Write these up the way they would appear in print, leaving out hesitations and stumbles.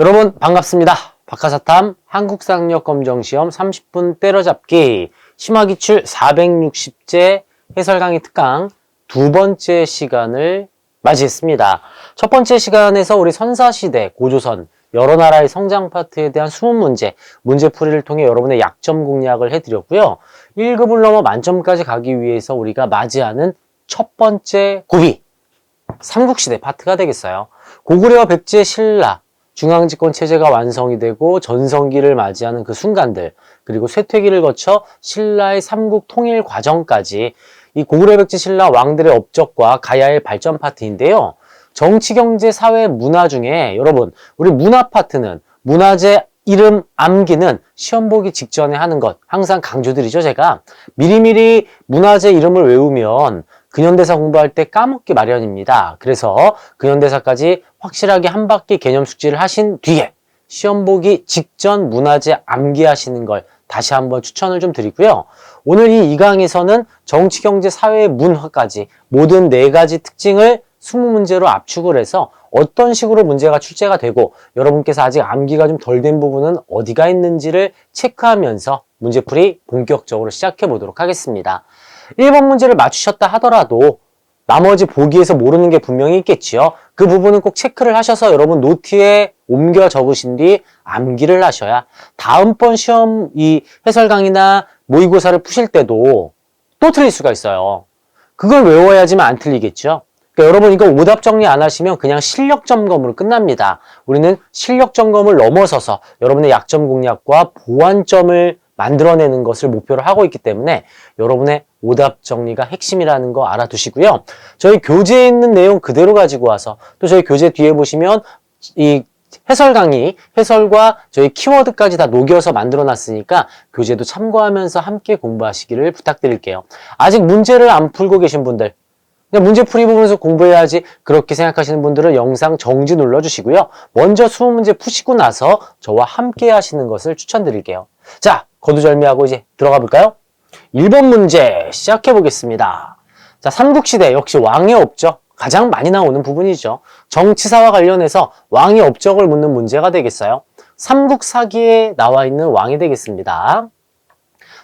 여러분 반갑습니다. 박하사탐 한국상력검정시험 30분 때려잡기 심화기출 460제 해설 강의 특강 두 번째 시간을 맞이했습니다. 첫 번째 시간에서 우리 선사시대, 고조선, 여러 나라의 성장 파트에 대한 20문제, 문제풀이를 통해 여러분의 약점 공략을 해드렸고요. 1급을 넘어 만점까지 가기 위해서 우리가 맞이하는 첫 번째 고비, 삼국시대 파트가 되겠어요. 고구려와 백제, 신라, 중앙집권 체제가 완성이 되고 전성기를 맞이하는 그 순간들, 그리고 쇠퇴기를 거쳐 신라의 삼국 통일 과정까지 이 고구려, 백제, 신라 왕들의 업적과 가야의 발전 파트인데요. 정치, 경제, 사회, 문화 중에 여러분 우리 문화 파트는 문화재 이름 암기는 시험 보기 직전에 하는 것 항상 강조드리죠. 제가 미리미리 문화재 이름을 외우면 근현대사 공부할 때 까먹기 마련입니다. 그래서 근현대사까지 확실하게 한 바퀴 개념 숙지를 하신 뒤에 시험 보기 직전 문화재 암기하시는 걸 다시 한번 추천을 좀 드리고요. 오늘 이 2강에서는 정치, 경제, 사회, 문화까지 모든 4가지 특징을 20문제로 압축을 해서 어떤 식으로 문제가 출제가 되고 여러분께서 아직 암기가 좀 덜 된 부분은 어디가 있는지를 체크하면서 문제풀이 본격적으로 시작해 보도록 하겠습니다. 1번 문제를 맞추셨다 하더라도 나머지 보기에서 모르는 게 분명히 있겠지요. 그 부분은 꼭 체크를 하셔서 여러분 노트에 옮겨 적으신 뒤 암기를 하셔야 다음번 시험 이 해설 강의나 모의고사를 푸실 때도 또 틀릴 수가 있어요. 그걸 외워야지만 안 틀리겠죠. 그러니까 여러분 이거 오답 정리 안 하시면 그냥 실력 점검으로 끝납니다. 우리는 실력 점검을 넘어서서 여러분의 약점 공략과 보완점을 만들어내는 것을 목표로 하고 있기 때문에 여러분의 오답 정리가 핵심이라는 거 알아두시고요. 저희 교재에 있는 내용 그대로 가지고 와서 또 저희 교재 뒤에 보시면 이 해설 강의, 해설과 저희 키워드까지 다 녹여서 만들어 놨으니까 교재도 참고하면서 함께 공부하시기를 부탁드릴게요. 아직 문제를 안 풀고 계신 분들, 그냥 문제풀이 부분에서 공부해야지 그렇게 생각하시는 분들은 영상 정지 눌러주시고요. 먼저 20문제 푸시고 나서 저와 함께 하시는 것을 추천드릴게요. 자, 거두절미하고 이제 들어가 볼까요? 1번 문제 시작해 보겠습니다. 자, 삼국시대 역시 왕의 업적 가장 많이 나오는 부분이죠. 정치사와 관련해서 왕의 업적을 묻는 문제가 되겠어요. 삼국사기에 나와 있는 왕이 되겠습니다.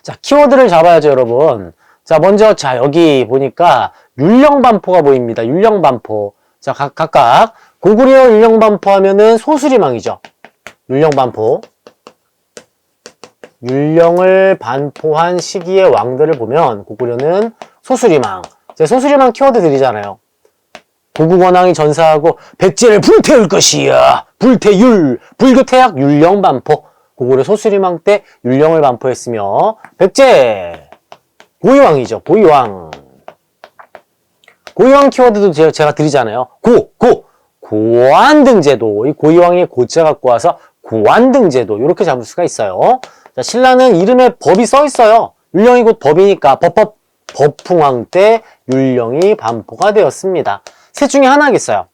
자, 키워드를 잡아야죠, 여러분. 자, 먼저 여기 보니까 율령반포가 보입니다. 율령반포. 자, 각각 고구려 율령반포 하면은 소수리망이죠. 율령반포. 율령을 반포한 시기의 왕들을 보면 고구려는 소수리망. 제가 소수리망 키워드 드리잖아요. 고국원왕이 전사하고 백제를 불태울 것이야. 불태율. 불교태약 율령반포. 고구려 소수리망 때 율령을 반포했으며 백제 고의왕이죠. 고의왕. 고의왕 키워드도 제가 드리잖아요. 고안등제도. 이 고의왕의 고자 갖고 와서 고안등제도. 이렇게 잡을 수가 있어요. 자, 신라는 이름에 법이 써 있어요. 율령이 곧 법이니까 법풍왕 때 율령이 반포가 되었습니다. 셋 중에 하나겠어요.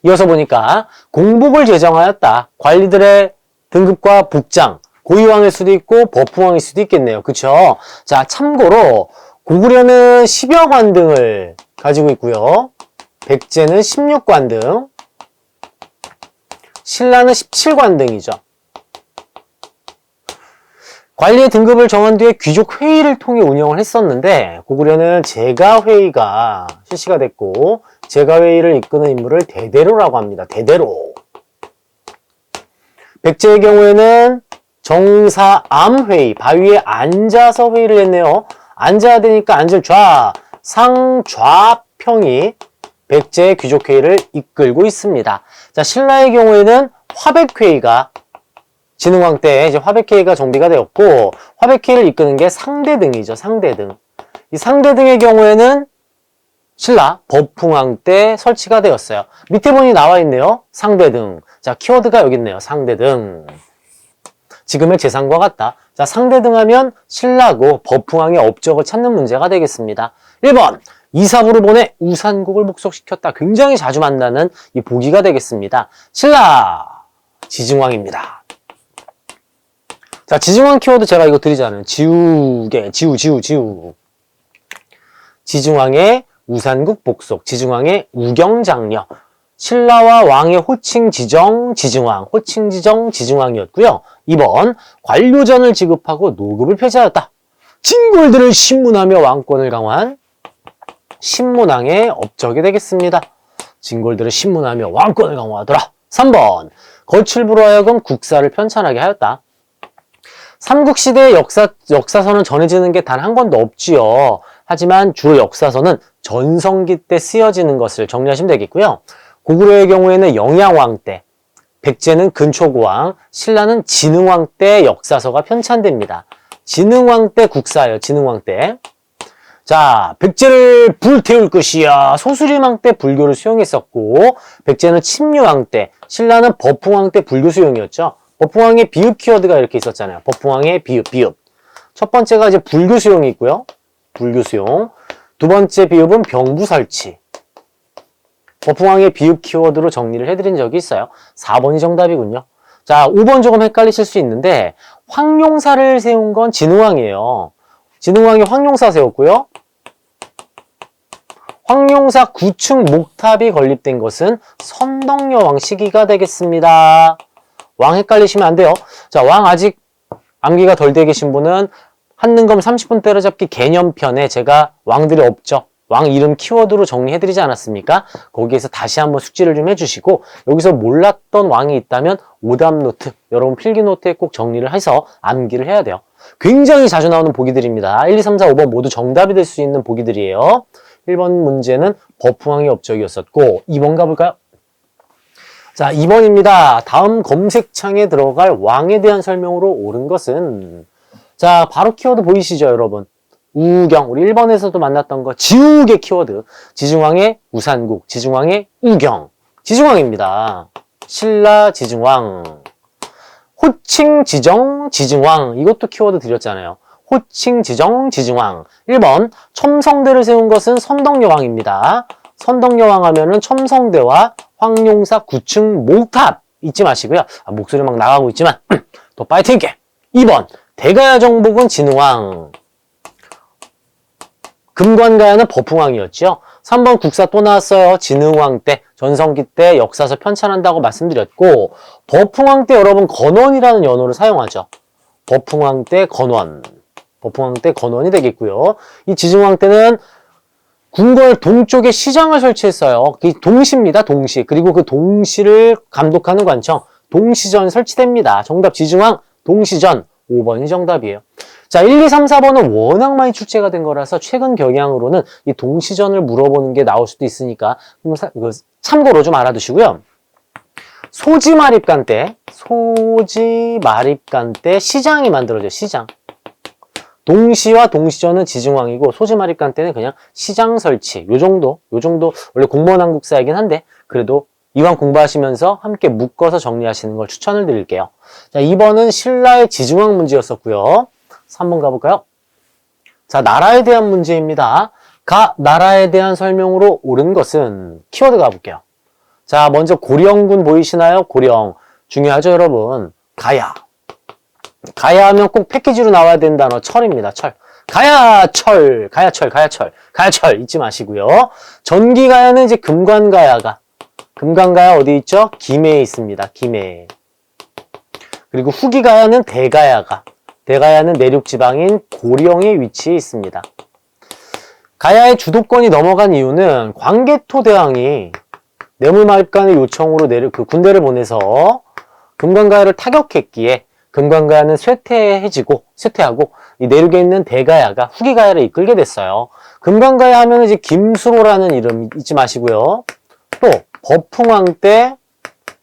이어서 보니까 공복을 제정하였다. 관리들의 등급과 복장. 고의왕일 수도 있고 법풍왕일 수도 있겠네요. 그쵸? 자, 참고로 고구려는 10여 관등을 가지고 있고요. 백제는 16관등, 신라는 17관등이죠. 관리의 등급을 정한 뒤에 귀족 회의를 통해 운영을 했었는데 고구려는 제가회의가 실시가 됐고 제가회의를 이끄는 인물을 대대로라고 합니다. 대대로. 백제의 경우에는 정사암회의, 바위에 앉아서 회의를 했네요. 앉아야 되니까 앉을 상좌평이 백제의 귀족회의를 이끌고 있습니다. 자, 신라의 경우에는 화백회의가 진흥왕 때 이제 화백회의가 정비가 되었고 화백회의를 이끄는 게 상대등이죠. 상대등. 이 상대등의 경우에는 신라 법풍왕 때 설치가 되었어요. 밑에 보니 나와 있네요. 상대등. 자, 키워드가 여기 있네요. 상대등. 지금의 재상과 같다. 자, 상대등 하면 신라고 법풍왕의 업적을 찾는 문제가 되겠습니다. 1번. 이사부를 보내 우산국을 복속시켰다. 굉장히 자주 만나는 이 보기가 되겠습니다. 신라 지증왕입니다. 자, 지증왕 키워드 제가 이거 드리잖아요. 지우. 지증왕의 우산국 복속, 지증왕의 우경장려. 신라와 왕의 호칭 지정 지증왕, 호칭 지정 지증왕이었고요. 2번 관료전을 지급하고 노급을 폐지하였다. 진골들을 신문하며 왕권을 강화한 신문왕의 업적이 되겠습니다. 진골들을 신문하며 왕권을 강화하더라. 3번 거칠부로 하여금 국사를 편찬하게 하였다. 삼국시대의 역사서는 전해지는 게 단 한 권도 없지요. 하지만 주로 역사서는 전성기 때 쓰여지는 것을 정리하시면 되겠고요. 고구려의 경우에는 영양왕 때, 백제는 근초고왕, 신라는 진흥왕 때 역사서가 편찬됩니다. 진흥왕 때 국사예요. 진흥왕 때. 자, 백제를 불태울 것이야. 소수림왕 때 불교를 수용했었고, 백제는 침류왕 때, 신라는 버풍왕 때 불교 수용이었죠. 버풍왕의 비읍 키워드가 이렇게 있었잖아요. 버풍왕의 비읍. 첫 번째가 이제 불교 수용이 있고요. 불교 수용. 두 번째 비읍은 병부 설치. 버풍왕의 비읍 키워드로 정리를 해드린 적이 있어요. 4번이 정답이군요. 자, 5번 조금 헷갈리실 수 있는데 황룡사를 세운 건 진흥왕이에요. 진흥왕이 황룡사 세웠고요. 황룡사 9층 목탑이 건립된 것은 선덕여왕 시기가 되겠습니다. 왕 헷갈리시면 안 돼요. 자, 왕 아직 암기가 덜 돼 계신 분은 한능검 30분 때려잡기 개념편에 제가 왕들이 없죠. 왕 이름 키워드로 정리해드리지 않았습니까? 거기에서 다시 한번 숙지를 좀 해주시고 여기서 몰랐던 왕이 있다면 오답 노트, 여러분 필기 노트에 꼭 정리를 해서 암기를 해야 돼요. 굉장히 자주 나오는 보기들입니다. 1, 2, 3, 4, 5번 모두 정답이 될 수 있는 보기들이에요. 1번 문제는 버풍왕의 업적이었었고 2번 가볼까요? 자, 2번입니다. 다음 검색창에 들어갈 왕에 대한 설명으로 옳은 것은 자, 바로 키워드 보이시죠, 여러분? 우경, 우리 1번에서도 만났던 거 지우개 키워드. 지증왕의 우산국, 지증왕의 우경. 지증왕입니다. 신라 지증왕. 호칭 지정 지증왕. 이것도 키워드 드렸잖아요. 호칭 지정 지증왕. 1번 첨성대를 세운 것은 선덕여왕입니다. 선덕여왕 하면은 첨성대와 황룡사 9층 목탑 잊지 마시고요. 목소리 막 나가고 있지만 더 파이팅 있게. 2번 대가야 정복은 진흥왕. 금관가야는 버풍왕이었죠. 3번 국사 또 나왔어요. 진흥왕 때, 전성기 때 역사서 편찬한다고 말씀드렸고 버풍왕 때 여러분 건원이라는 연호를 사용하죠. 버풍왕 때 건원. 버풍왕 때 건원이 되겠고요. 이 지증왕 때는 궁궐 동쪽에 시장을 설치했어요. 그게 동시입니다. 동시. 그리고 그 동시를 감독하는 관청 동시전 설치됩니다. 정답 지증왕 동시전 5번이 정답이에요. 자, 1, 2, 3, 4번은 워낙 많이 출제가 된 거라서 최근 경향으로는 이 동시전을 물어보는 게 나올 수도 있으니까 참고로 좀 알아두시고요. 소지마립간 때 시장이 만들어져요. 시장. 동시와 동시전은 지증왕이고 소지마립간 때는 그냥 시장 설치. 요 정도 원래 공무원 한국사이긴 한데 그래도 이왕 공부하시면서 함께 묶어서 정리하시는 걸 추천을 드릴게요. 자, 2번은 신라의 지증왕 문제였었고요. 3번 가볼까요? 자, 나라에 대한 문제입니다. 나라에 대한 설명으로 옳은 것은 키워드 가볼게요. 자, 먼저 고령군 보이시나요? 고령. 중요하죠, 여러분. 가야. 가야 하면 꼭 패키지로 나와야 되는 단어 철입니다. 철. 가야철 잊지 마시고요. 전기가야는 이제 금관가야가. 금관가야 어디 있죠? 김해에 있습니다. 김해. 그리고 후기가야는 대가야가. 대가야는 내륙 지방인 고령에 위치해 있습니다. 가야의 주도권이 넘어간 이유는 광개토 대왕이 뇌물마립간의 요청으로 군대를 보내서 금관가야를 타격했기에 금관가야는 쇠퇴하고 이 내륙에 있는 대가야가 후기가야를 이끌게 됐어요. 금관가야 하면 이제 김수로라는 이름 잊지 마시고요. 또 버풍왕 때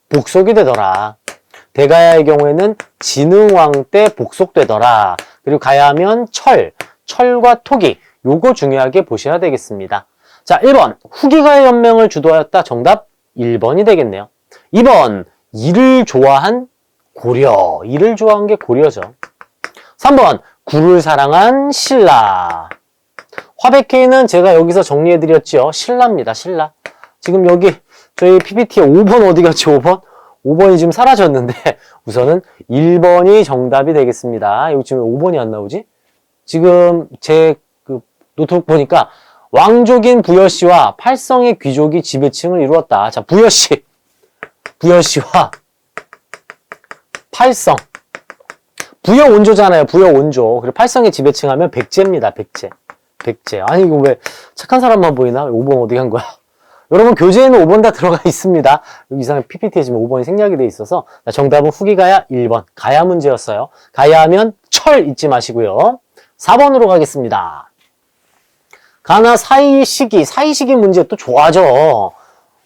복속이 되더라. 대가야의 경우에는 진흥왕 때 복속되더라. 그리고 가야 하면 철과 토기. 요거 중요하게 보셔야 되겠습니다. 자, 1번 후기가의 연명을 주도하였다. 정답 1번이 되겠네요. 2번 일을 좋아한 고려. 일을 좋아한 게 고려죠. 3번 굴을 사랑한 신라. 화백회의는 제가 여기서 정리해드렸죠. 신라입니다. 신라. 지금 여기 저희 PPT에 5번 어디 갔죠? 5번? 5번이 지금 사라졌는데 우선은 1번이 정답이 되겠습니다. 여기 지금 5번이 안 나오지? 지금 제 그 노트북 보니까 왕족인 부여씨와 팔성의 귀족이 지배층을 이루었다. 자, 부여씨와 팔성. 부여 원조잖아요. 부여 원조. 그리고 팔성의 지배층 하면 백제입니다. 백제. 아니, 이거 왜 착한 사람만 보이나? 5번 어디 간 거야? 여러분, 교재에는 5번 다 들어가 있습니다. 여기 이상한 PPT에 지금 5번이 생략이 돼 있어서. 정답은 후기가야 1번. 가야 문제였어요. 가야 하면 철 잊지 마시고요. 4번으로 가겠습니다. 가나 사이시기 문제 또 좋아져.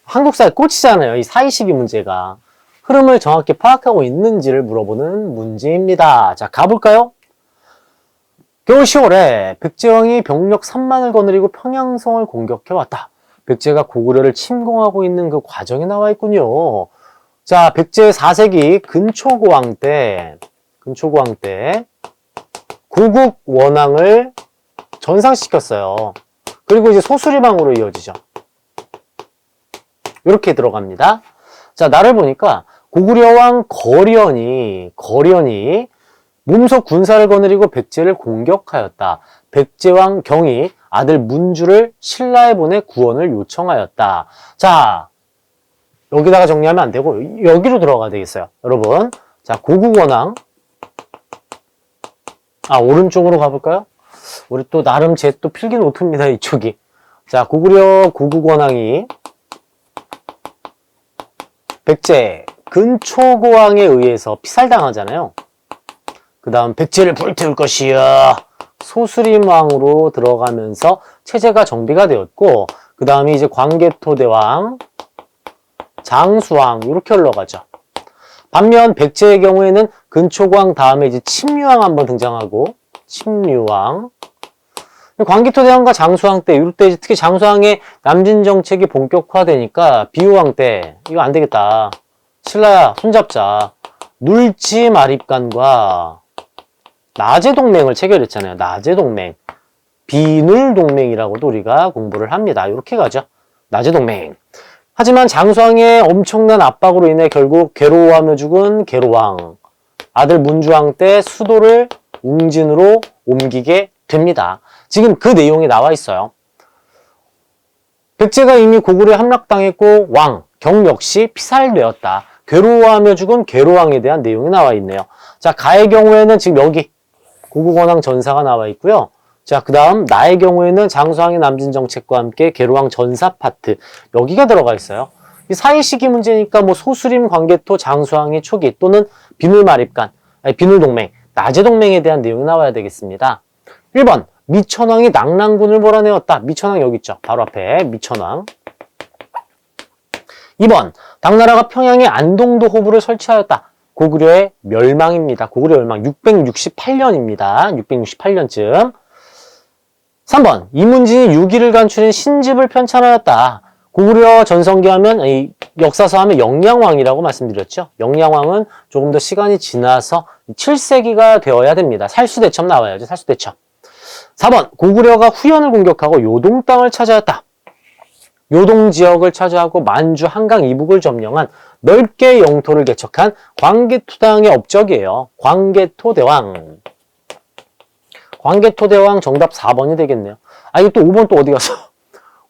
한국사에 꽂히잖아요. 이 사이시기 문제가. 흐름을 정확히 파악하고 있는지를 물어보는 문제입니다. 자, 가볼까요? 겨울 10월에 백제왕이 병력 3만을 거느리고 평양성을 공격해왔다. 백제가 고구려를 침공하고 있는 그 과정이 나와 있군요. 자, 백제 4세기 근초고왕 때 고국 원앙을 전상시켰어요. 그리고 이제 소수리망으로 이어지죠. 이렇게 들어갑니다. 자, 나를 보니까 고구려왕 거련이 몸소 군사를 거느리고 백제를 공격하였다. 백제왕 경이 아들 문주를 신라에 보내 구원을 요청하였다. 자, 여기다가 정리하면 안 되고 여기로 들어가야 되겠어요. 여러분, 자, 고국원왕, 오른쪽으로 가볼까요? 우리 또 나름 제 또 필기 노트입니다. 이쪽이. 자, 고구려 고국원왕이 백제 근초고왕에 의해서 피살당하잖아요. 그 다음 백제를 불태울 것이야. 소수림왕으로 들어가면서 체제가 정비가 되었고, 그 다음에 이제 광개토대왕, 장수왕 이렇게 흘러가죠. 반면 백제의 경우에는 근초고왕 다음에 이제 침류왕 한번 등장하고, 침류왕. 광개토대왕과 장수왕 때, 이럴 때 특히 장수왕의 남진 정책이 본격화되니까 비유왕 때 이거 안 되겠다. 신라야 손잡자. 눌지 마립간과 나제 동맹을 체결했잖아요. 나제 동맹. 비눌 동맹이라고도 우리가 공부를 합니다. 이렇게 가죠. 나제 동맹. 하지만 장수왕의 엄청난 압박으로 인해 결국 괴로워하며 죽은 괴로왕. 아들 문주왕 때 수도를 웅진으로 옮기게 됩니다. 지금 그 내용이 나와 있어요. 백제가 이미 고구려에 함락당했고 경 역시 피살되었다. 괴로워하며 죽은 괴로왕에 대한 내용이 나와 있네요. 자, 가의 경우에는 지금 여기 고국원왕 전사가 나와 있고요. 자, 그 다음 나의 경우에는 장수왕의 남진 정책과 함께 괴로왕 전사 파트 여기가 들어가 있어요. 이 사이시기 문제니까 뭐 소수림, 광개토, 장수왕의 초기 또는 비눌마립간, 비눌동맹, 나제동맹에 대한 내용이 나와야 되겠습니다. 1번 미천왕이 낙랑군을 몰아내었다. 미천왕 여기 있죠. 바로 앞에 미천왕. 2번 당나라가 평양에 안동도 호부를 설치하였다. 고구려의 멸망입니다. 고구려 멸망 668년입니다. 668년쯤. 3번 이문진이 6일을 간추린 신집을 편찬하였다. 고구려 전성기 하면 이 역사서 하면 영양왕이라고 말씀드렸죠. 영양왕은 조금 더 시간이 지나서 7세기가 되어야 됩니다. 살수대첩 나와야죠. 살수대첩. 4번 고구려가 후현을 공격하고 요동 땅을 차지하였다. 요동 지역을 차지하고 만주 한강 이북을 점령한 넓게 영토를 개척한 광개토대왕의 업적이에요. 광개토대왕. 광개토대왕 정답 4번이 되겠네요. 이거 또 5번 또 어디 갔어?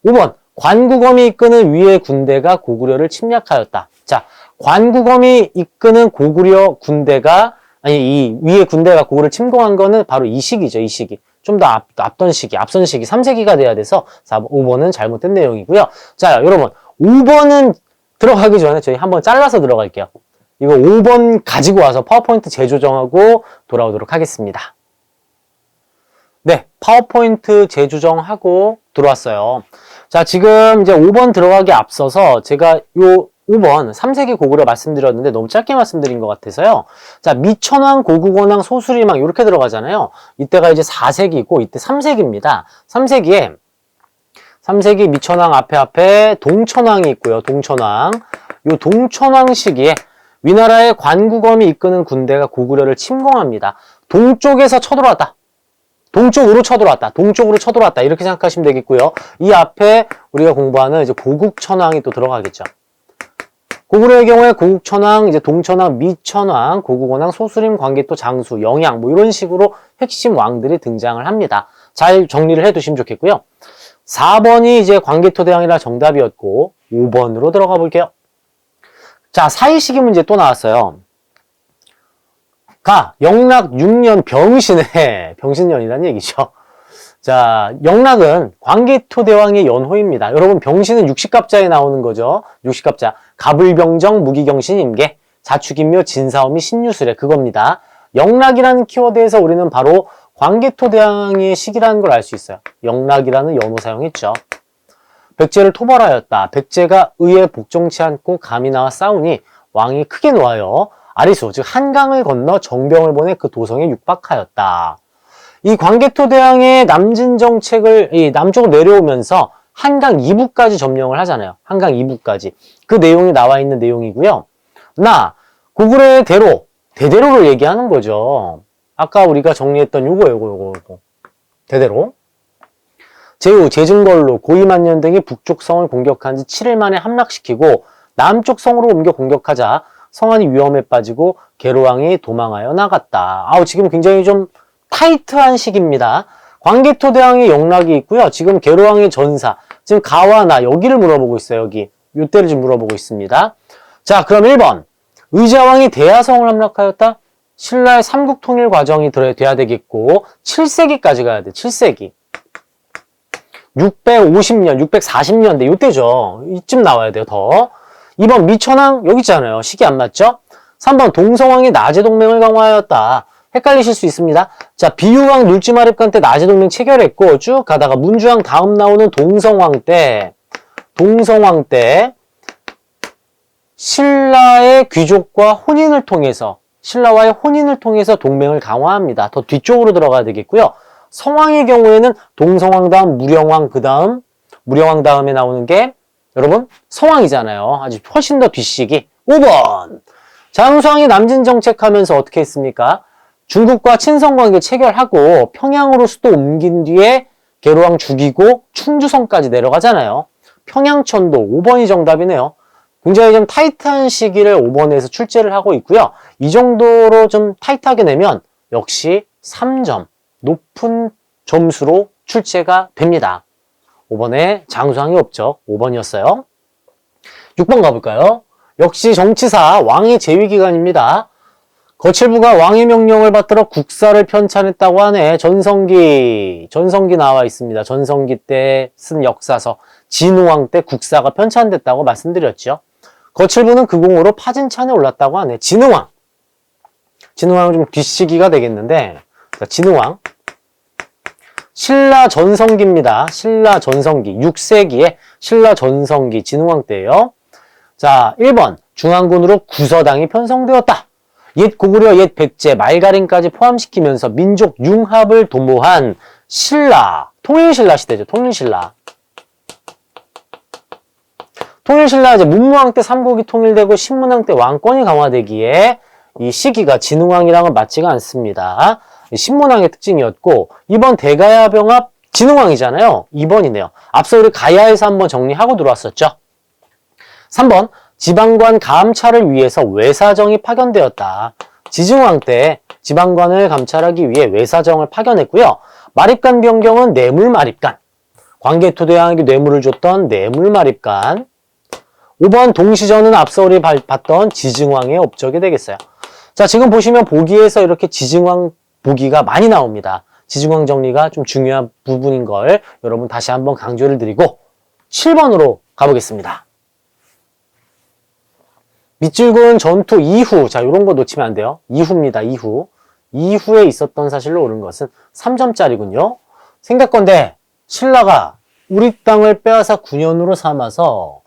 5번 관구검이 이끄는 위의 군대가 고구려를 침략하였다. 자, 관구검이 이끄는 고구려 군대가 이 위의 군대가 고구려를 침공한 거는 바로 이 시기죠. 이 시기. 좀 더 앞선 시기 3세기가 돼야 돼서 5번은 잘못된 내용이고요. 자, 여러분 5번은 들어가기 전에 저희 한번 잘라서 들어갈게요. 이거 5번 가지고 와서 파워포인트 재조정하고 돌아오도록 하겠습니다. 네, 파워포인트 재조정하고 들어왔어요. 자, 지금 이제 5번 들어가기 앞서서 제가 요 5번 3세기 고구려 말씀드렸는데 너무 짧게 말씀드린 것 같아서요. 자, 미천왕, 고국원왕, 소수리망 이렇게 들어가잖아요. 이때가 이제 4세기고 이때 3세기입니다. 3세기 미천왕 앞에 동천왕이 있고요. 동천왕. 요 동천왕 시기에 위나라의 관구검이 이끄는 군대가 고구려를 침공합니다. 동쪽에서 쳐들어왔다. 동쪽으로 쳐들어왔다. 이렇게 생각하시면 되겠고요. 이 앞에 우리가 공부하는 이제 고국천왕이 또 들어가겠죠. 고구려의 경우에 고국천왕, 이제 동천왕, 미천왕, 고국원왕, 소수림, 광개토, 장수, 영양 뭐 이런 식으로 핵심 왕들이 등장을 합니다. 잘 정리를 해두시면 좋겠고요. 4번이 이제 광개토대왕이라 정답이었고 5번으로 들어가 볼게요. 자, 사이시기 문제 또 나왔어요. 영락 6년 병신의 병신년이라는 얘기죠. 자, 영락은 광개토대왕의 연호입니다. 여러분, 병신은 육식갑자에 나오는 거죠. 육식갑자. 갑을병정, 무기경신, 임계, 자축인묘, 진사오미, 신유술에 그겁니다. 영락이라는 키워드에서 우리는 바로 광개토대왕의 시기라는 걸 알 수 있어요. 영락이라는 연호 사용했죠. 백제를 토벌하였다. 백제가 의에 복종치 않고 감히 나와 싸우니 왕이 크게 놓아요. 아리수, 즉 한강을 건너 정병을 보내 그 도성에 육박하였다. 이 광개토대왕의 남진 정책을 남쪽으로 내려오면서 한강 2부까지 점령을 하잖아요. 한강 2부까지. 그 내용이 나와 있는 내용이고요. 고구려의 대대로를 얘기하는 거죠. 아까 우리가 정리했던 요거. 대대로. 제후, 제증걸로, 고이만년 등이 북쪽 성을 공격한 지 7일 만에 함락시키고 남쪽 성으로 옮겨 공격하자 성안이 위험에 빠지고 계로왕이 도망하여 나갔다. 지금 굉장히 좀 타이트한 시기입니다. 광개토대왕의 영락이 있고요. 지금 계로왕의 전사, 지금 가와 나 여기를 물어보고 있어요. 여기. 요때를 지금 물어보고 있습니다. 자, 그럼 1번. 의자왕이 대하성을 함락하였다. 신라의 삼국통일 과정이 돼야 되겠고 7세기까지 가야 돼. 7세기. 650년, 640년대 요때죠. 이쯤 나와야 돼요. 더. 2번 미천왕 여기 있잖아요. 시기 안 맞죠? 3번 동성왕이 나제 동맹을 강화하였다. 헷갈리실 수 있습니다. 자, 비유왕 눌지마립간 때 나제 동맹 체결했고 쭉 가다가 문주왕 다음 나오는 동성왕 때 신라의 귀족과 신라와의 혼인을 통해서 동맹을 강화합니다. 더 뒤쪽으로 들어가야 되겠고요. 성왕의 경우에는 동성왕 다음 무령왕 무령왕 다음에 나오는 게 여러분 성왕이잖아요. 아주 훨씬 더 뒷시기. 5번. 장수왕이 남진 정책하면서 어떻게 했습니까? 중국과 친선관계 체결하고 평양으로 수도 옮긴 뒤에 계로왕 죽이고 충주성까지 내려가잖아요. 평양천도 5번이 정답이네요. 굉장히 좀 타이트한 시기를 5번에서 출제를 하고 있고요. 이 정도로 좀 타이트하게 내면 역시 3점 높은 점수로 출제가 됩니다. 5번에 장수왕이 없죠. 5번이었어요. 6번 가볼까요? 역시 정치사 왕의 재위기간입니다. 거칠부가 왕의 명령을 받들어 국사를 편찬했다고 하네. 전성기 나와 있습니다. 전성기 때 쓴 역사서 진우왕 때 국사가 편찬됐다고 말씀드렸죠. 거칠부는 그 공으로 파진찬에 올랐다고 하네. 진우왕은 좀 뒷시기가 되겠는데 진우왕 신라 전성기입니다. 신라 전성기 6세기에 신라 전성기 진우왕 때예요. 자, 1번 중앙군으로 구서당이 편성되었다. 옛 고구려, 옛 백제, 말가림까지 포함시키면서 민족 융합을 도모한 신라, 통일신라 시대죠. 통일신라 이제 문무왕 때 삼국이 통일되고 신문왕 때 왕권이 강화되기에 이 시기가 진흥왕이랑은 맞지가 않습니다. 신문왕의 특징이었고 2번 대가야병합 진흥왕이잖아요. 2번이네요. 앞서 우리 가야에서 한번 정리하고 들어왔었죠. 3번 지방관 감찰을 위해서 외사정이 파견되었다. 지증왕 때 지방관을 감찰하기 위해 외사정을 파견했고요. 마립간 변경은 뇌물마립간. 광개토대왕에게 뇌물을 줬던 뇌물마립간. 5번 동시전은 앞서 우리 봤던 지증왕의 업적이 되겠어요. 자, 지금 보시면 보기에서 이렇게 지증왕 보기가 많이 나옵니다. 지증왕 정리가 좀 중요한 부분인 걸 여러분 다시 한번 강조를 드리고 7번으로 가보겠습니다. 밑줄근 전투 이후, 자, 요런 거 놓치면 안 돼요. 이후입니다, 이후. 이후에 있었던 사실로 옳은 것은 3점짜리군요. 생각건대, 신라가 우리 땅을 빼앗아 9년으로 삼아서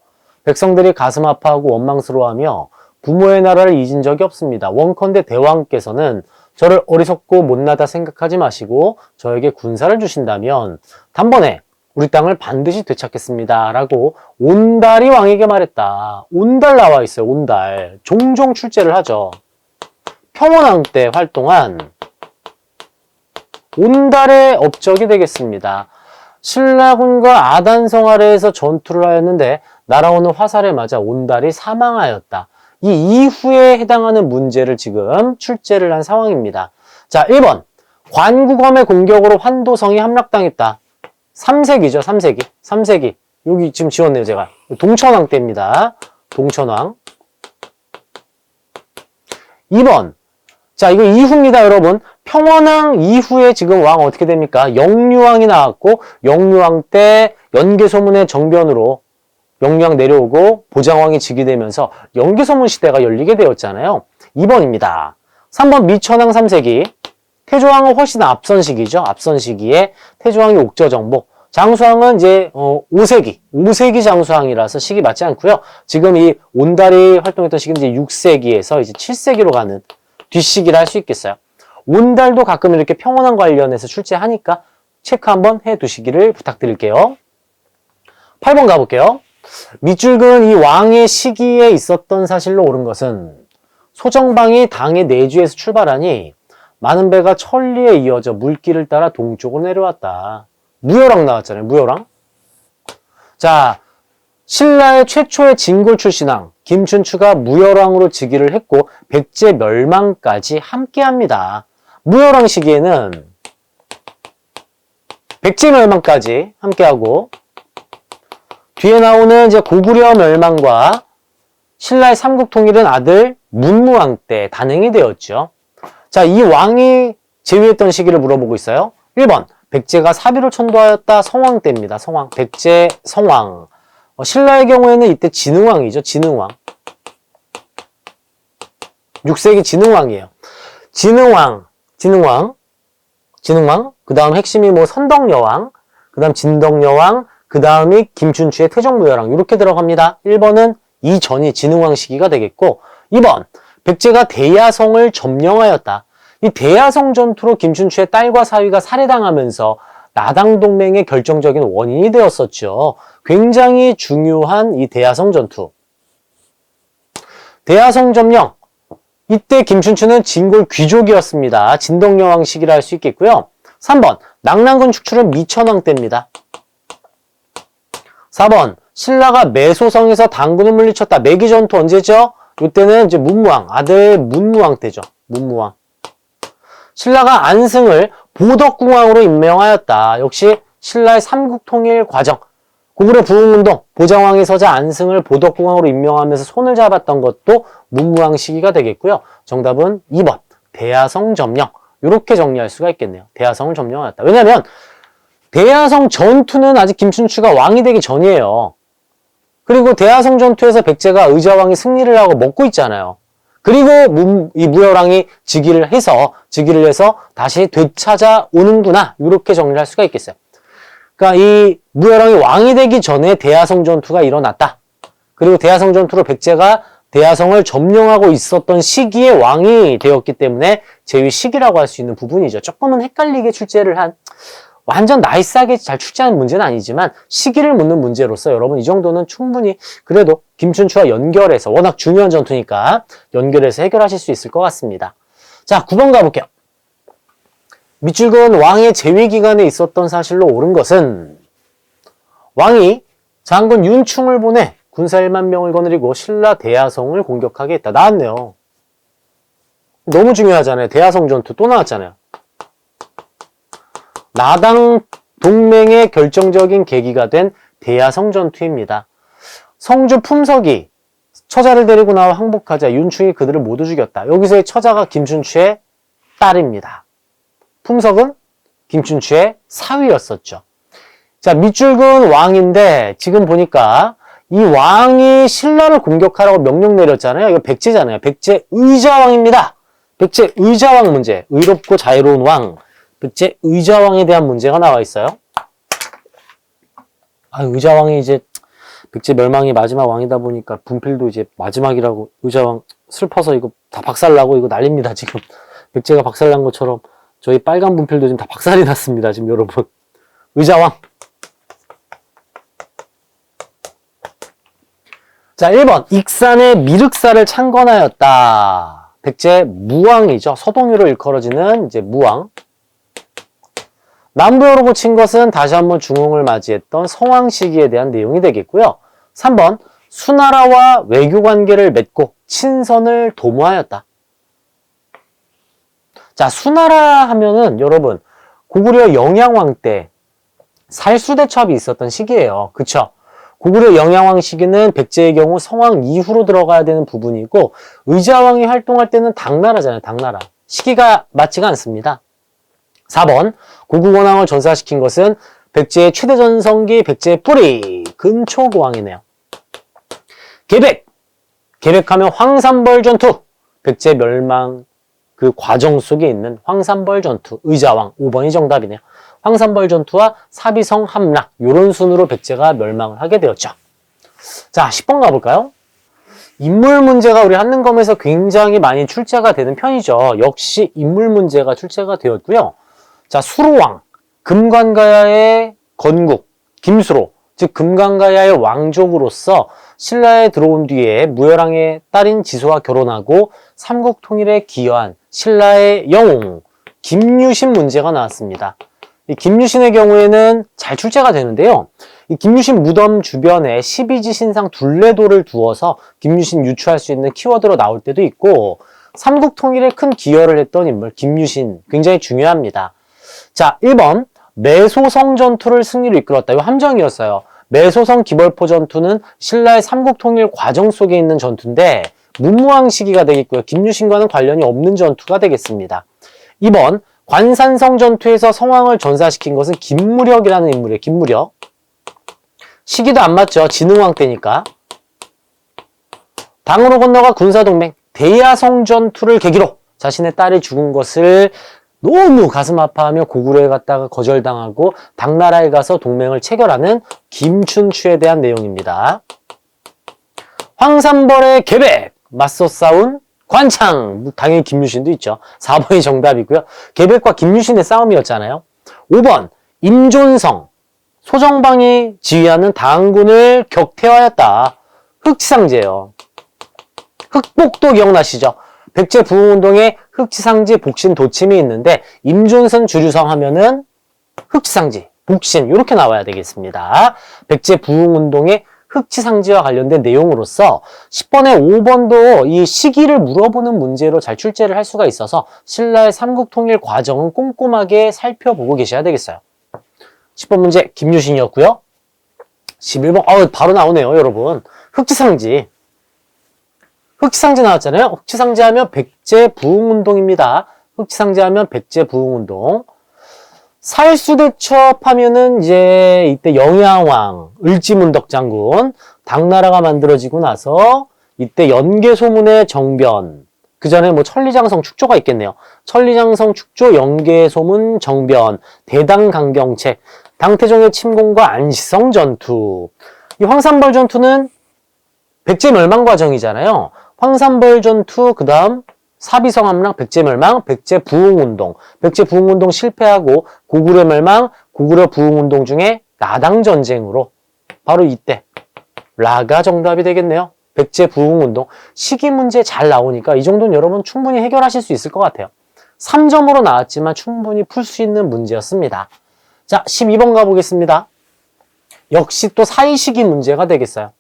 백성들이 가슴 아파하고 원망스러워하며 부모의 나라를 잊은 적이 없습니다. 원컨대 대왕께서는 저를 어리석고 못나다 생각하지 마시고 저에게 군사를 주신다면 단번에 우리 땅을 반드시 되찾겠습니다. 라고 온달이 왕에게 말했다. 온달 나와 있어요. 온달. 종종 출제를 하죠. 평원왕 때 활동한 온달의 업적이 되겠습니다. 신라군과 아단성 아래에서 전투를 하였는데 날아오는 화살에 맞아 온달이 사망하였다. 이 이후에 해당하는 문제를 지금 출제를 한 상황입니다. 자, 1번. 관구검의 공격으로 환도성이 함락당했다. 3세기죠, 3세기. 3세기. 여기 지금 지웠네요, 제가. 동천왕 때입니다. 동천왕. 2번. 자, 이거 이후입니다, 여러분. 평원왕 이후에 지금 왕 어떻게 됩니까? 영유왕이 나왔고, 영유왕 때 연개소문의 정변으로 영유왕 내려오고 보장왕이 즉위되면서 연개소문 시대가 열리게 되었잖아요. 2번입니다. 3번 미천왕 3세기. 태조왕은 훨씬 앞선 시기죠. 앞선 시기에 태조왕이 옥저정보. 장수왕은 이제 5세기 장수왕이라서 시기 맞지 않고요. 지금 이 온달이 활동했던 시기는 이제 6세기에서 이제 7세기로 가는 뒷시기를 할 수 있겠어요. 온달도 가끔 이렇게 평원왕 관련해서 출제하니까 체크 한번 해두시기를 부탁드릴게요. 8번 가볼게요. 밑줄근 이 왕의 시기에 있었던 사실로 옳은 것은 소정방이 당의 내주에서 출발하니 많은 배가 천리에 이어져 물길을 따라 동쪽으로 내려왔다. 무열왕 나왔잖아요. 무열왕. 자, 신라의 최초의 진골 출신왕 김춘추가 무열왕으로 즉위를 했고 백제 멸망까지 함께합니다. 무열왕 시기에는 백제 멸망까지 함께하고 뒤에 나오는 이제 고구려 멸망과 신라의 삼국 통일은 아들 문무왕 때 단행이 되었죠. 자, 이 왕이 제위했던 시기를 물어보고 있어요. 1번, 백제가 사비를 천도하였다. 성왕 때입니다. 성왕. 백제 성왕. 신라의 경우에는 이때 진흥왕이죠. 진흥왕. 6세기 진흥왕이에요. 진흥왕. 그 다음 핵심이 뭐 선덕여왕, 그 다음 진덕여왕, 그 다음이 김춘추의 태종무열왕. 이렇게 들어갑니다. 1번은 이전이 진흥왕 시기가 되겠고, 2번, 백제가 대야성을 점령하였다. 이 대야성 전투로 김춘추의 딸과 사위가 살해당하면서 나당 동맹의 결정적인 원인이 되었었죠. 굉장히 중요한 이 대야성 전투. 대야성 점령. 이때 김춘추는 진골 귀족이었습니다. 진덕여왕 시기라 할 수 있겠고요. 3번, 낙랑군 축출은 미천왕 때입니다. 4번, 신라가 매소성에서 당군을 물리쳤다. 매기 전투 언제죠? 이때는 이제 문무왕, 아들 문무왕 때죠. 문무왕. 신라가 안승을 보덕궁왕으로 임명하였다. 역시 신라의 삼국통일 과정. 고구려 부흥운동, 보장왕이 서자 안승을 보덕궁왕으로 임명하면서 손을 잡았던 것도 문무왕 시기가 되겠고요. 정답은 2번, 대야성 점령. 이렇게 정리할 수가 있겠네요. 대야성을 점령하였다. 왜냐면 대야성 전투는 아직 김춘추가 왕이 되기 전이에요. 그리고 대야성 전투에서 백제가 의자왕이 승리를 하고 먹고 있잖아요. 그리고 이 무열왕이 즉위를 해서 다시 되찾아오는구나. 이렇게 정리를 할 수가 있겠어요. 그러니까 이 무열왕이 왕이 되기 전에 대야성 전투가 일어났다. 그리고 대야성 전투로 백제가 대야성을 점령하고 있었던 시기에 왕이 되었기 때문에 제위 시기라고 할 수 있는 부분이죠. 조금은 헷갈리게 출제를 한, 완전 나이스하게 잘 출제하는 문제는 아니지만 시기를 묻는 문제로서 여러분 이 정도는 충분히 그래도 김춘추와 연결해서, 워낙 중요한 전투니까 연결해서 해결하실 수 있을 것 같습니다. 자, 9번 가볼게요. 밑줄근 왕의 재위 기간에 있었던 사실로 옳은 것은 왕이 장군 윤충을 보내 군사 1만 명을 거느리고 신라 대야성을 공격하게 했다. 나왔네요. 너무 중요하잖아요. 대야성 전투 또 나왔잖아요. 나당 동맹의 결정적인 계기가 된 대야성 전투입니다. 성주 품석이 처자를 데리고 나와 항복하자 윤충이 그들을 모두 죽였다. 여기서의 처자가 김춘추의 딸입니다. 품석은 김춘추의 사위였었죠. 자, 밑줄근 왕인데 지금 보니까 이 왕이 신라를 공격하라고 명령 내렸잖아요. 이거 백제잖아요. 백제 의자왕입니다. 백제 의자왕 문제. 의롭고 자유로운 왕. 백제 의자왕에 대한 문제가 나와 있어요. 아, 의자왕이 이제 백제 멸망이 마지막 왕이다 보니까 분필도 이제 마지막이라고 의자왕 슬퍼서 이거 다 박살나고 이거 난립니다. 지금 백제가 박살난 것처럼 저희 빨간 분필도 지금 다 박살이 났습니다. 지금 여러분. 의자왕. 자, 1번. 익산의 미륵사를 창건하였다. 백제 무왕이죠. 서동유로 일컬어지는 이제 무왕. 남부여로 고친 것은 다시 한번 중흥을 맞이했던 성왕 시기에 대한 내용이 되겠고요. 3번. 수나라와 외교 관계를 맺고 친선을 도모하였다. 자, 수나라 하면은 여러분 고구려 영양왕 때 살수대첩이 있었던 시기예요. 그쵸? 고구려 영양왕 시기는 백제의 경우 성왕 이후로 들어가야 되는 부분이고 의자왕이 활동할 때는 당나라잖아요. 당나라. 시기가 맞지가 않습니다. 4번 고국원왕을 전사시킨 것은 백제의 최대 전성기 백제의 뿌리 근초고왕이네요. 계백하면 황산벌 전투 백제 멸망 그 과정 속에 있는 황산벌 전투 의자왕 5번이 정답이네요. 황산벌 전투와 사비성 함락 이런 순으로 백제가 멸망을 하게 되었죠. 자 10번 가볼까요? 인물 문제가 우리 한능검에서 굉장히 많이 출제가 되는 편이죠. 역시 인물 문제가 출제가 되었고요. 자 수로왕 금관가야의 건국 김수로 즉 금관가야의 왕족으로서 신라에 들어온 뒤에 무열왕의 딸인 지소와 결혼하고 삼국 통일에 기여한 신라의 영웅 김유신 문제가 나왔습니다. 이 김유신의 경우에는 잘 출제가 되는데요. 이 김유신 무덤 주변에 12지 신상 둘레돌을 두어서 김유신 유추할 수 있는 키워드로 나올 때도 있고 삼국 통일에 큰 기여를 했던 인물 김유신 굉장히 중요합니다. 자 1번 매소성 전투를 승리로 이끌었다. 이거 함정이었어요. 매소성 기벌포 전투는 신라의 삼국 통일 과정 속에 있는 전투인데 문무왕 시기가 되겠고요. 김유신과는 관련이 없는 전투가 되겠습니다. 2번 관산성 전투에서 성왕을 전사시킨 것은 김무력이라는 인물이에요. 김무력. 시기도 안 맞죠. 진흥왕 때니까. 당으로 건너가 군사동맹 대야성 전투를 계기로 자신의 딸이 죽은 것을 너무 가슴 아파하며 고구려에 갔다가 거절당하고 당나라에 가서 동맹을 체결하는 김춘추에 대한 내용입니다. 황산벌의 계백 맞서 싸운 관창 당연히 김유신도 있죠. 4번이 정답이고요. 계백과 김유신의 싸움이었잖아요. 5번 임존성 소정방이 지휘하는 당군을 격퇴하였다. 흑지상제예요. 흑복도 기억나시죠? 백제 부흥운동에 흑지상지, 복신, 도침이 있는데 임존성 주류성 하면은 흑지상지, 복신 이렇게 나와야 되겠습니다. 백제 부흥운동의 흑지상지와 관련된 내용으로서 10번에 5번도 이 시기를 물어보는 문제로 잘 출제를 할 수가 있어서 신라의 삼국통일 과정은 꼼꼼하게 살펴보고 계셔야 되겠어요. 10번 문제 김유신이었고요. 11번 바로 나오네요 여러분. 흑지상지. 흑지상지 나왔잖아요. 흑지상지 하면 백제 부흥운동입니다. 흑지상지 하면 백제 부흥운동. 살수대첩 하면은 이제 이때 영양왕, 을지문덕 장군, 당나라가 만들어지고 나서 이때 연개소문의 정변, 그 전에 뭐 천리장성 축조가 있겠네요. 천리장성 축조, 연개소문 정변, 대당강경책, 당태종의 침공과 안시성 전투. 이 황산벌 전투는 백제 멸망 과정이잖아요. 황산벌 전투, 그 다음 사비성 함락, 백제 멸망, 백제 부흥운동. 백제 부흥운동 실패하고 고구려 멸망, 고구려 부흥운동 중에 나당 전쟁으로 바로 이때 라가 정답이 되겠네요. 백제 부흥운동. 시기 문제 잘 나오니까 이 정도는 여러분 충분히 해결하실 수 있을 것 같아요. 3점으로 나왔지만 충분히 풀 수 있는 문제였습니다. 자, 12번 가보겠습니다. 역시 또 사이시기 문제가 되겠어요.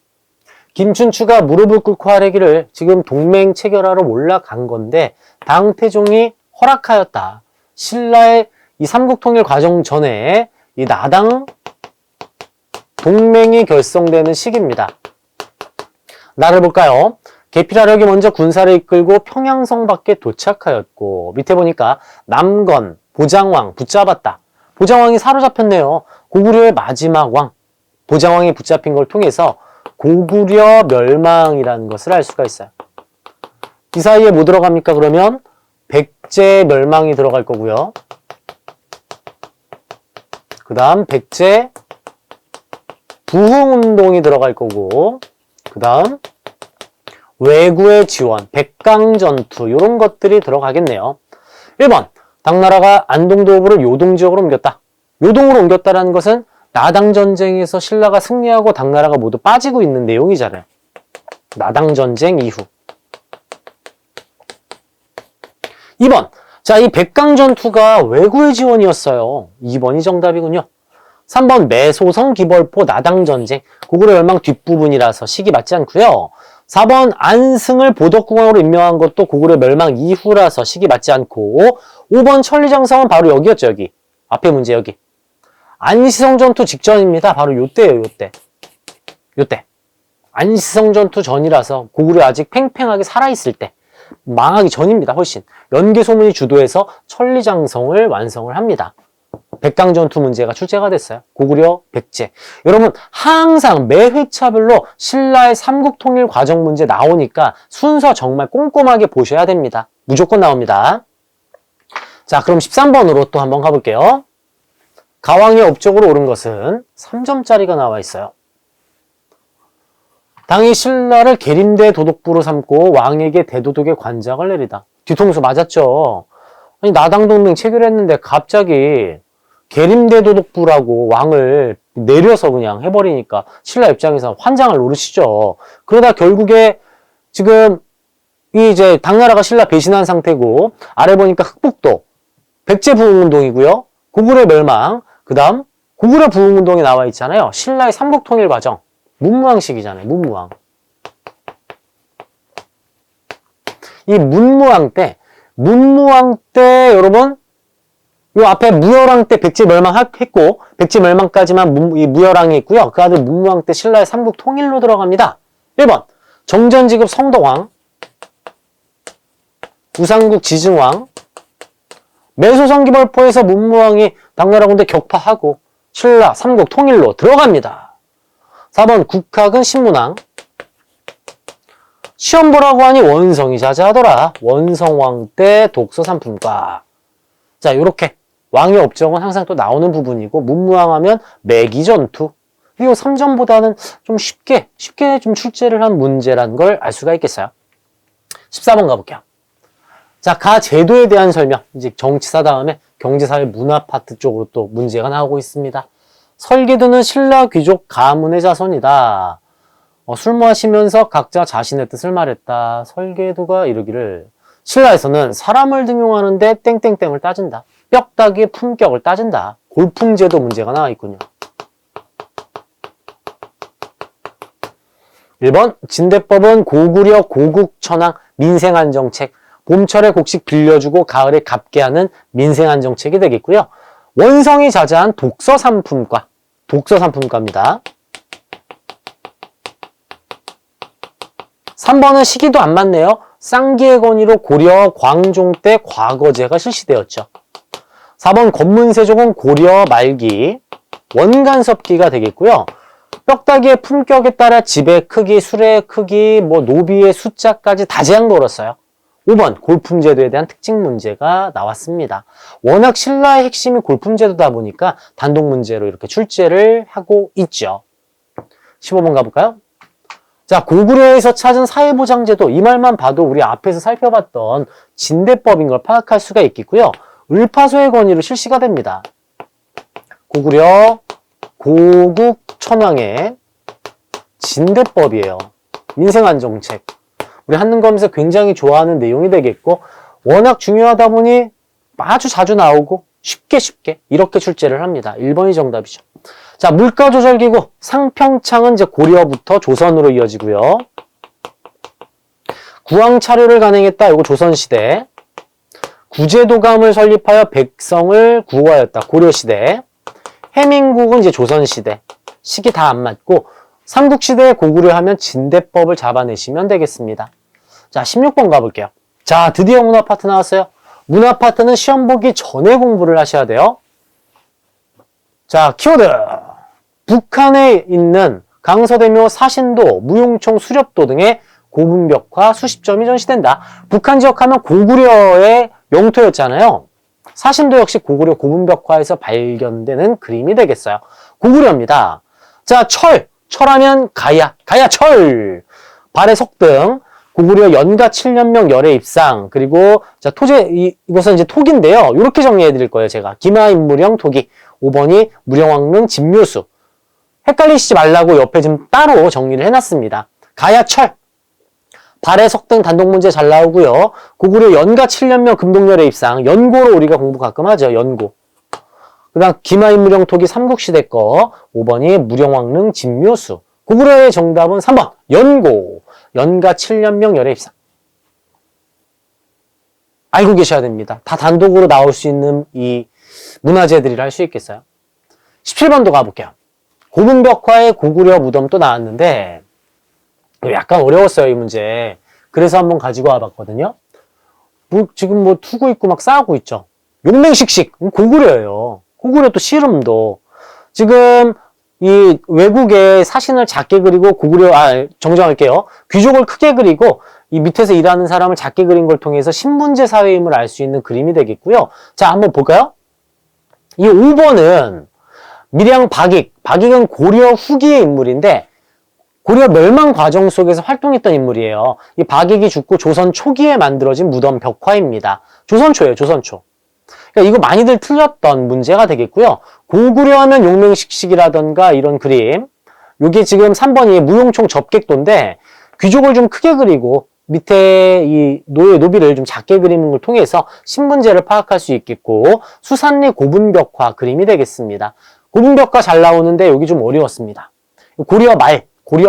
김춘추가 무릎을 꿇고 하래기를 지금 동맹 체결하러 올라간 건데 당태종이 허락하였다. 신라의 이 삼국통일 과정 전에 이 나당 동맹이 결성되는 시기입니다. 나를 볼까요? 계필하력이 먼저 군사를 이끌고 평양성 밖에 도착하였고 밑에 보니까 남건, 보장왕 붙잡았다. 보장왕이 사로잡혔네요. 고구려의 마지막 왕. 보장왕이 붙잡힌 걸 통해서 고구려 멸망이라는 것을 알 수가 있어요. 이 사이에 뭐 들어갑니까? 그러면 백제 멸망이 들어갈 거고요. 그 다음 백제 부흥운동이 들어갈 거고 그 다음 외구의 지원, 백강전투 이런 것들이 들어가겠네요. 1번 당나라가 안동도읍으로 요동지역으로 옮겼다. 요동으로 옮겼다는 것은 나당전쟁에서 신라가 승리하고 당나라가 모두 빠지고 있는 내용이잖아요. 나당전쟁 이후. 2번. 자, 이 백강전투가 왜구의 지원이었어요. 2번이 정답이군요. 3번 매소성 기벌포 나당전쟁. 고구려 멸망 뒷부분이라서 시기 맞지 않고요. 4번 안승을 보덕국왕으로 임명한 것도 고구려 멸망 이후라서 시기 맞지 않고 5번 천리장성은 바로 여기였죠. 여기. 앞에 문제 여기. 안시성 전투 직전입니다. 바로 요때예요, 요때. 요때. 안시성 전투 전이라서 고구려 아직 팽팽하게 살아있을 때. 망하기 전입니다, 훨씬. 연개소문이 주도해서 천리장성을 완성을 합니다. 백강전투 문제가 출제가 됐어요. 고구려 백제. 여러분 항상 매 회차별로 신라의 삼국통일 과정 문제 나오니까 순서 정말 꼼꼼하게 보셔야 됩니다. 무조건 나옵니다. 자, 그럼 13번으로 또 한번 가볼게요. 가왕의 업적으로 옳은 것은 3점짜리가 나와 있어요. 당이 신라를 계림대 도독부로 삼고 왕에게 대도독의 관작을 내리다. 뒤통수 맞았죠. 아니 나당동맹 체결했는데 갑자기 계림대 도독부라고 왕을 내려서 그냥 해버리니까 신라 입장에서 환장을 노리시죠. 그러다 결국에 지금 이제 당나라가 신라 배신한 상태고 아래 보니까 흑북도 백제 부흥운동이고요. 고구려 멸망, 그 다음 고구려 부흥운동이 나와 있잖아요. 신라의 삼국통일 과정. 문무왕식이잖아요. 문무왕. 이 문무왕 때 여러분 요 앞에 무열왕 때 백제 멸망했고 백제 멸망까지만 이 무열왕이 있고요. 그 아들 문무왕 때 신라의 삼국 통일로 들어갑니다. 1번 정전지급 성덕왕, 우상국 지증왕, 매소성기벌포에서 문무왕이 당나라 군대 격파하고 신라 삼국 통일로 들어갑니다. 4번 국학은 신문왕, 시험 보라고 하니 원성이 자자하더라. 원성왕 때 독서 삼품과. 자, 요렇게 왕의 업적은 항상 또 나오는 부분이고 문무왕 하면 매기전투. 이 3점보다는 좀 쉽게 좀 출제를 한 문제란 걸 알 수가 있겠어요. 14번 가볼게요. 자, 가 제도에 대한 설명. 이제 정치사 다음에 경제사회 문화 파트 쪽으로 또 문제가 나오고 있습니다. 설계도는 신라 귀족 가문의 자손이다. 술 마시면서 각자 자신의 뜻을 말했다. 설계도가 이르기를 신라에서는 사람을 등용하는데 땡땡땡을 따진다. 뼈다귀의 품격을 따진다. 골품제도 문제가 나와 있군요. 1번 진대법은 고구려 고국천황 민생안정책. 봄철에 곡식 빌려주고 가을에 갚게 하는 민생안정책이 되겠고요. 원성이 자자한 독서삼품과. 독서삼품과입니다. 3번은 시기도 안 맞네요. 쌍기의 건의로 고려 광종 때 과거제가 실시되었죠. 4번 권문세종은 고려 말기 원간섭기가 되겠고요. 뼈다귀의 품격에 따라 집의 크기, 수레의 크기, 노비의 숫자까지 다재앙 걸었어요. 5번 골품제도에 대한 특징 문제가 나왔습니다. 워낙 신라의 핵심이 골품제도다 보니까 단독 문제로 이렇게 출제를 하고 있죠. 15번 가볼까요? 자, 고구려에서 찾은 사회보장제도, 이 말만 봐도 우리 앞에서 살펴봤던 진대법인 걸 파악할 수가 있겠고요. 을파소의 건의로 실시가 됩니다. 고구려 고국천황의 진대법이에요. 민생안정책. 우리 한능검에서 굉장히 좋아하는 내용이 되겠고 워낙 중요하다 보니 아주 자주 나오고 쉽게 이렇게 출제를 합니다. 1번이 정답이죠. 자, 물가조절기구 상평창은 이제 고려부터 조선으로 이어지고요. 구황차료를 간행했다. 이거 조선시대. 구제도감을 설립하여 백성을 구호하였다. 고려시대. 해민국은 이제 조선시대. 시기 다 안 맞고 삼국시대에 고구려 하면 진대법을 잡아내시면 되겠습니다. 자, 16번 가볼게요. 자, 드디어 문화 파트 나왔어요. 문화 파트는 시험 보기 전에 공부를 하셔야 돼요. 자, 키워드. 북한에 있는 강서대묘, 사신도, 무용총, 수렵도 등의 고분벽화 수십 점이 전시된다. 북한 지역하면 고구려의 영토였잖아요. 사신도 역시 고구려 고분벽화에서 발견되는 그림이 되겠어요. 고구려입니다. 자, 철하면 가야철. 발의 석등, 고구려 연가 7년명 열애 입상, 그리고 자 이것은 이제 토기인데요. 이렇게 정리해 드릴 거예요, 제가. 기마인무령 토기. 5번이 무령왕릉 진묘수. 헷갈리시지 말라고 옆에 좀 따로 정리를 해놨습니다. 가야철. 발의 석등 단독 문제 잘 나오고요. 고구려 연가 7년명 금동열애 입상. 연고로 우리가 공부 가끔 하죠, 연고. 그 다음 기마인무령 토기 삼국시대 거. 5번이 무령왕릉 진묘수. 고구려의 정답은 3번 연고. 연가 7년명 열애 입상. 알고 계셔야 됩니다. 다 단독으로 나올 수 있는 이 문화재들이라 할 수 있겠어요. 17번도 가볼게요. 고분벽화의 고구려 무덤 또 나왔는데 약간 어려웠어요, 이 문제. 그래서 한번 가지고 와봤거든요. 지금 뭐 투구 있고 막 싸우고 있죠. 용맹식식 고구려예요. 고구려 또 씨름도 지금 이 외국의 사신을 작게 그리고 고구려 정정할게요. 귀족을 크게 그리고 이 밑에서 일하는 사람을 작게 그린 걸 통해서 신분제 사회임을 알 수 있는 그림이 되겠고요. 자, 한번 볼까요? 이 5번은 밀양 박익. 박익은 고려 후기의 인물인데 고려 멸망 과정 속에서 활동했던 인물이에요. 이 박익이 죽고 조선 초기에 만들어진 무덤 벽화입니다. 조선초예요, 조선초. 그러니까 이거 많이들 틀렸던 문제가 되겠고요. 고구려 하면 용맹식식이라던가 이런 그림. 요게 지금 3번이 무용총 접객도인데 귀족을 좀 크게 그리고 밑에 이 노비를 좀 작게 그리는 걸 통해서 신분제를 파악할 수 있겠고 수산리 고분벽화 그림이 되겠습니다. 고분벽화 잘 나오는데 여기 좀 어려웠습니다. 고려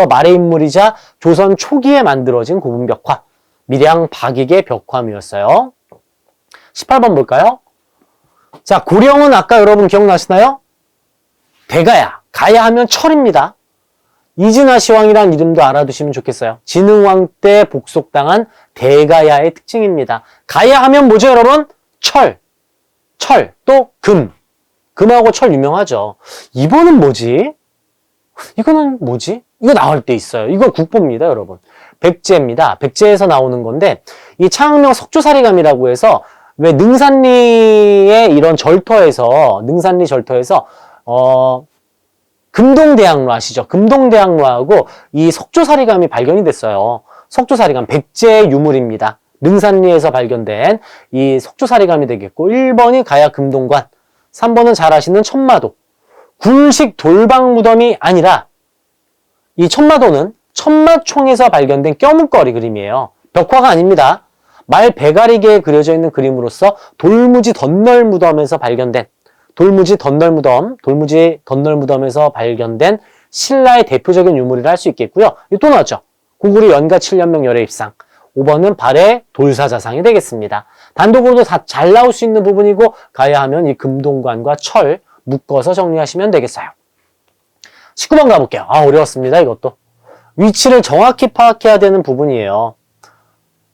말의 인물이자 조선 초기에 만들어진 고분벽화. 밀양 박익의 벽화묘였어요. 18번 볼까요? 자, 고령은 아까 여러분 기억나시나요? 대가야. 가야 하면 철입니다. 이진화시왕이라는 이름도 알아두시면 좋겠어요. 진흥왕 때 복속당한 대가야의 특징입니다. 가야 하면 뭐죠, 여러분? 철, 또 금. 금하고 철 유명하죠. 이번은 뭐지? 이거는 뭐지? 이거 나올 때 있어요. 이거 국보입니다, 여러분. 백제입니다. 백제에서 나오는 건데 이 창릉명 석조사리감이라고 해서 왜 능산리의 이런 절터에서 금동대학로 아시죠? 금동대학로하고 이 석조사리감이 발견이 됐어요. 석조사리감 백제의 유물입니다. 능산리에서 발견된 이 석조사리감이 되겠고 1번이 가야 금동관, 3번은 잘 아시는 천마도. 굴식 돌방무덤이 아니라 이 천마도는 천마총에서 발견된 껴묵거리 그림이에요. 벽화가 아닙니다. 말 배가리개에 그려져 있는 그림으로서 돌무지 덧널무덤에서 발견된 덧널무덤에서 발견된 신라의 대표적인 유물이라 할 수 있겠고요. 이거 또 나왔죠. 고구려 연가 7년명 열애입상. 5번은 발의 돌사자상이 되겠습니다. 단독으로도 다 잘 나올 수 있는 부분이고 가야 하면 이 금동관과 철 묶어서 정리하시면 되겠어요. 19번 가볼게요. 어려웠습니다, 이것도. 위치를 정확히 파악해야 되는 부분이에요.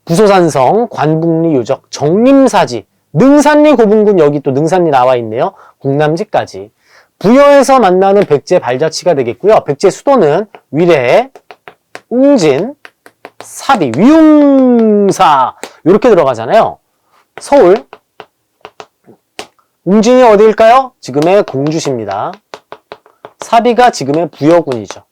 부소산성, 관북리 유적, 정림사지, 능산리 고분군 여기 또 능산리 나와 있네요. 국남지까지. 부여에서 만나는 백제 발자취가 되겠고요. 백제 수도는 위례, 웅진, 사비, 위웅사 이렇게 들어가잖아요. 서울, 웅진이 어디일까요? 지금의 공주시입니다. 사비가 지금의 부여군이죠.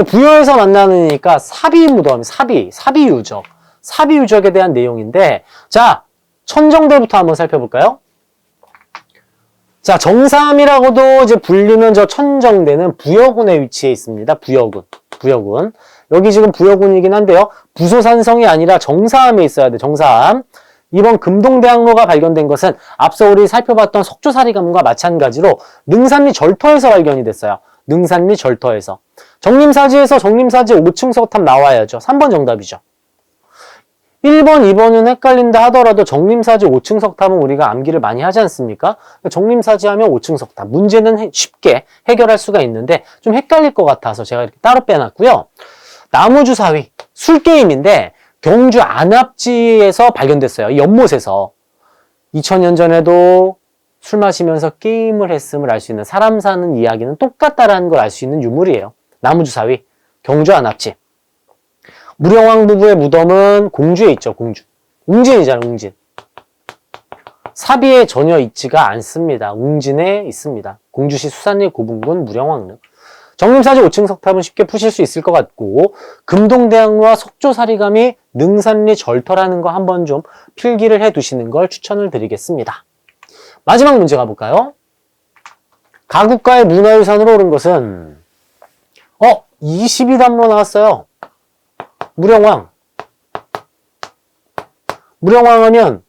부여에서 만나니까 사비무덤, 사비유적, 사비유적에 대한 내용인데 자, 천정대부터 한번 살펴볼까요? 자, 정삼이라고도 이제 불리는 저 천정대는 부여군에 위치해 있습니다. 부여군. 여기 지금 부여군이긴 한데요. 부소산성이 아니라 정사함에 있어야 돼, 정사함. 이번 금동대학로가 발견된 것은 앞서 우리 살펴봤던 석조사리감과 마찬가지로 능산리 절터에서 발견이 됐어요. 능산리 절터에서. 정림사지에서 정림사지 5층 석탑 나와야죠. 3번 정답이죠. 1번, 2번은 헷갈린다 하더라도 정림사지 5층 석탑은 우리가 암기를 많이 하지 않습니까? 정림사지 하면 5층 석탑. 문제는 쉽게 해결할 수가 있는데 좀 헷갈릴 것 같아서 제가 이렇게 따로 빼놨고요. 나무주사위, 술게임인데 경주 안압지에서 발견됐어요. 연못에서. 2000년 전에도 술 마시면서 게임을 했음을 알 수 있는, 사람 사는 이야기는 똑같다라는 걸 알 수 있는 유물이에요. 나무주사위, 경주 안압지. 무령왕 부부의 무덤은 공주에 있죠, 공주. 웅진이잖아요, 웅진. 사비에 전혀 있지가 않습니다. 웅진에 있습니다. 공주시 수산리 고분군 무령왕릉. 정림사지 5층 석탑은 쉽게 푸실 수 있을 것 같고 금동대학로와 석조사리감이 능산리 절터라는 거 한번 좀 필기를 해두시는 걸 추천을 드리겠습니다. 마지막 문제 가볼까요? 가국가의 문화유산으로 오른 것은 22담로 나왔어요. 무령왕. 무령왕 하면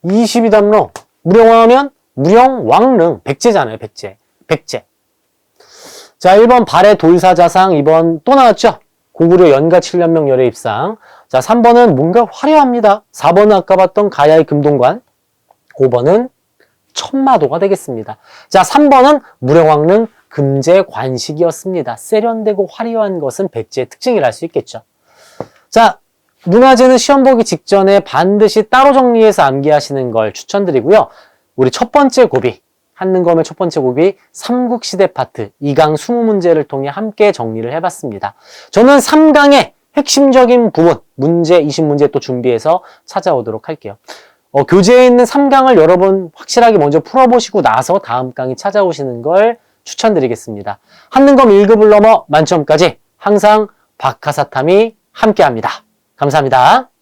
22담로. 무령왕 하면 무령왕릉. 백제잖아요, 백제. 자, 1번 발의 돌사자상, 2번 또 나왔죠? 고구려 연가 7년명 열애입상. 자, 3번은 뭔가 화려합니다. 4번은 아까 봤던 가야의 금동관. 5번은 천마도가 되겠습니다. 자, 3번은 무령왕릉 금제관식이었습니다. 세련되고 화려한 것은 백제의 특징이라 할 수 있겠죠. 자, 문화재는 시험 보기 직전에 반드시 따로 정리해서 암기하시는 걸 추천드리고요. 우리 첫 번째 고비, 한능검의 첫 번째 고비 삼국시대 파트 2강 20문제를 통해 함께 정리를 해봤습니다. 저는 3강의 핵심적인 부분, 문제 20문제 또 준비해서 찾아오도록 할게요. 교재에 있는 3강을 여러분 확실하게 먼저 풀어보시고 나서 다음 강의 찾아오시는 걸 추천드리겠습니다. 한능검 1급을 넘어 만점까지 항상 박하사탐이 함께합니다. 감사합니다.